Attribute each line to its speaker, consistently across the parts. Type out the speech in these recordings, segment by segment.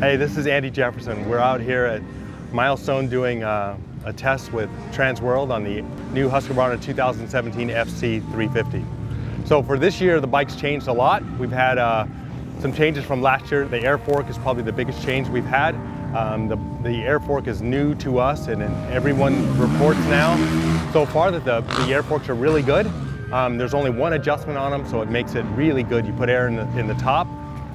Speaker 1: Hey, this is Andy Jefferson. We're out here at Milestone doing a test with TransWorld on the new Husqvarna 2017 FC350. So for this year, the bike's changed a lot. We've had some changes from last year. The air fork is probably the biggest change we've had. The air fork is new to us, and everyone reports now so far that the air forks are really good. There's only one adjustment on them, so it makes it really good. You put air in the top,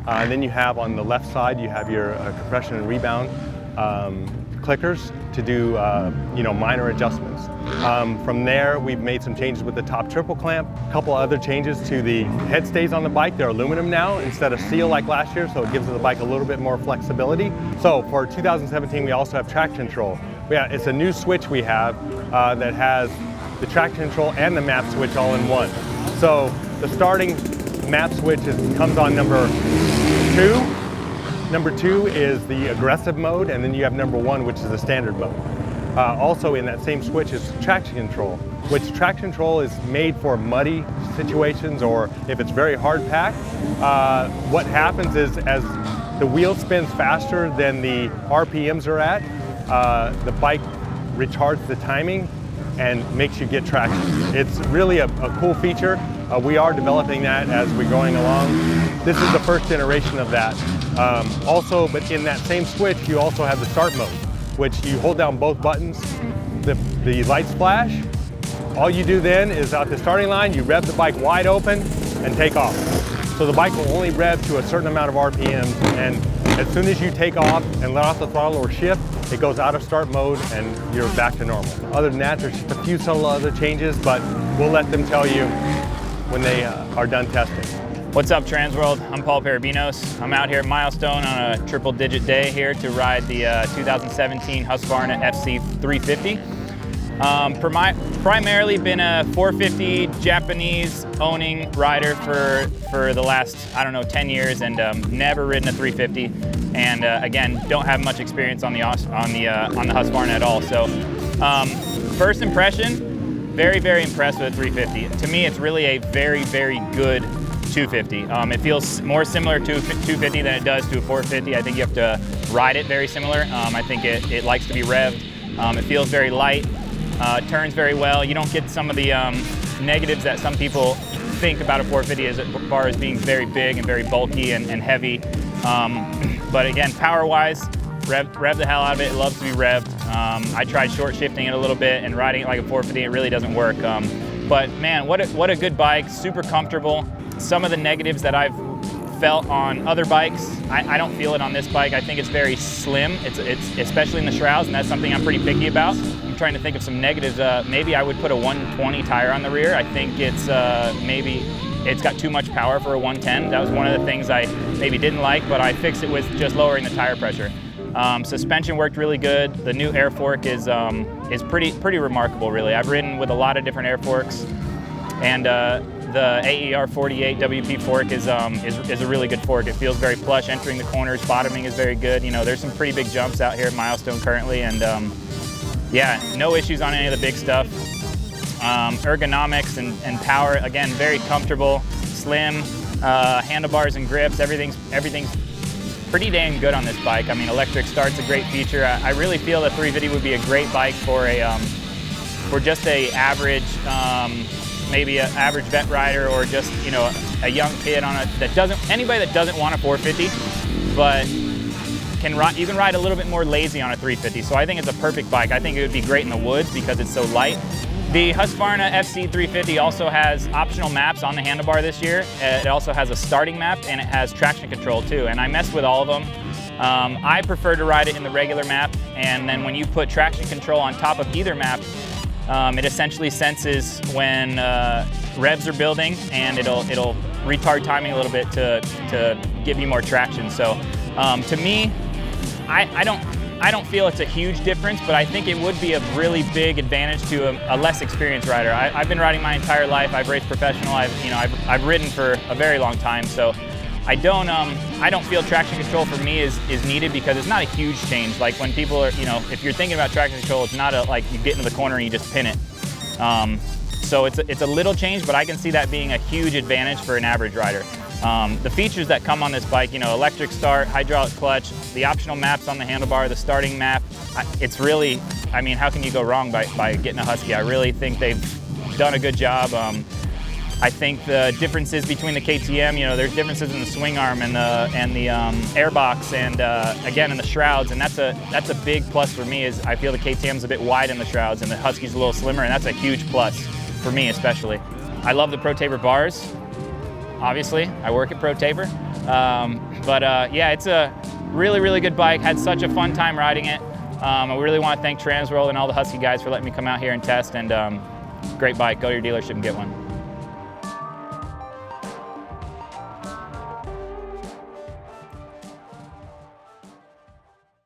Speaker 1: and then you have on the left side, you have your compression and rebound clickers to do minor adjustments. From there, we've made some changes with the top triple clamp. A couple other changes to the head stays on the bike. They're aluminum now instead of steel like last year, so it gives the bike a little bit more flexibility. So for 2017, we also have traction control. It's a new switch we have that has the traction control and the map switch all in one. So the starting map switch comes on number 2. Number 2 is the aggressive mode, and then you have number 1, which is the standard mode. Also in that same switch is traction control, which traction control is made for muddy situations or if it's very hard packed. What happens is as the wheel spins faster than the RPMs are at, the bike retards the timing and makes you get traction. It's really a cool feature. We are developing that as we're going along. This is the first generation of that. But in that same switch, you also have the start mode, which you hold down both buttons, the lights flash. All you do then is at the starting line, you rev the bike wide open and take off. So the bike will only rev to a certain amount of RPMs, and as soon as you take off and let off the throttle or shift, it goes out of start mode and you're back to normal. Other than that, there's just a few subtle other changes, but we'll let them tell you when they are done testing.
Speaker 2: What's up, TransWorld? I'm Paul Parabinos. I'm out here at Milestone on a triple-digit day here to ride the 2017 Husqvarna FC350. Primarily been a 450 Japanese owning rider for the last, 10 years, and never ridden a 350. And again, don't have much experience on the Husqvarna at all. So first impression, very, very impressed with a 350. To me, it's really a very, very good 250. It feels more similar to 250 than it does to a 450. I think you have to ride it very similar. I think it likes to be revved. It feels very light, turns very well. You don't get some of the negatives that some people think about a 450 as far as being very big and very bulky and heavy. But again, power-wise, rev the hell out of it. It loves to be revved. I tried short shifting it a little bit and riding it like a 450. It really doesn't work. But man, what a good bike, super comfortable. Some of the negatives that I've felt on other bikes, I don't feel it on this bike. I think it's very slim, it's especially in the shrouds, and that's something I'm pretty picky about. I'm trying to think of some negatives. Maybe I would put a 120 tire on the rear. I think it's it's got too mumuch power for a 110. That was one of the things I maybe didn't like, but I fixed it with just lowering the tire pressure. Suspension worked really good. The new air fork is pretty remarkable, really. I've ridden with a lot of different air forks, and the AER 48 WP fork is a really good fork. It feels very plush entering the corners. Bottoming is very good. There's some pretty big jumps out here at Milestone currently, and yeah, no issues on any of the big stuff. Ergonomics and power, again, very comfortable, slim, handlebars and grips. Everything's pretty dang good on this bike. I mean, electric start's a great feature. I really feel the 350 would be a great bike for just a average, maybe an average vet rider, or just a young kid anybody that doesn't want a 450, but you can ride a little bit more lazy on a 350. So I think it's a perfect bike. I think it would be great in the woods because it's so light. The Husqvarna FC350 also has optional maps on the handlebar this year. It also has a starting map, and it has traction control too, and I messed with all of them. I prefer to ride it in the regular map, and then when you put traction control on top of either map, it essentially senses when revs are building, and it'll retard timing a little bit to give you more traction. So to me, I don't feel it's a huge difference, but I think it would be a really big advantage to a less experienced rider. I've been riding my entire life. I've raced professional. I've ridden for a very long time. So I don't feel traction control for me is needed because it's not a huge change. Like when people are, if you're thinking about traction control, it's not like you get into the corner and you just pin it. So it's a little change, but I can see that being a huge advantage for an average rider. The features that come on this bike, you know, electric start, hydraulic clutch, the optional maps on the handlebar, the starting map, it's really, I mean, how can you go wrong by getting a Husky? I really think they've done a good job. I think the differences between the KTM, you know, there's differences in the swing arm and the airbox, and again in the shrouds, and that's a big plus for me. Is I feel the KTM's a bit wide in the shrouds and the Husky's a little slimmer, and that's a huge plus for me especially. I love the Pro Taper bars. Obviously, I work at Pro Taper, yeah, it's a really good bike. Had such a fun time riding it. I really want to thank TransWorld and all the Husky guys for letting me come out here and test. And great bike. Go to your dealership and get one.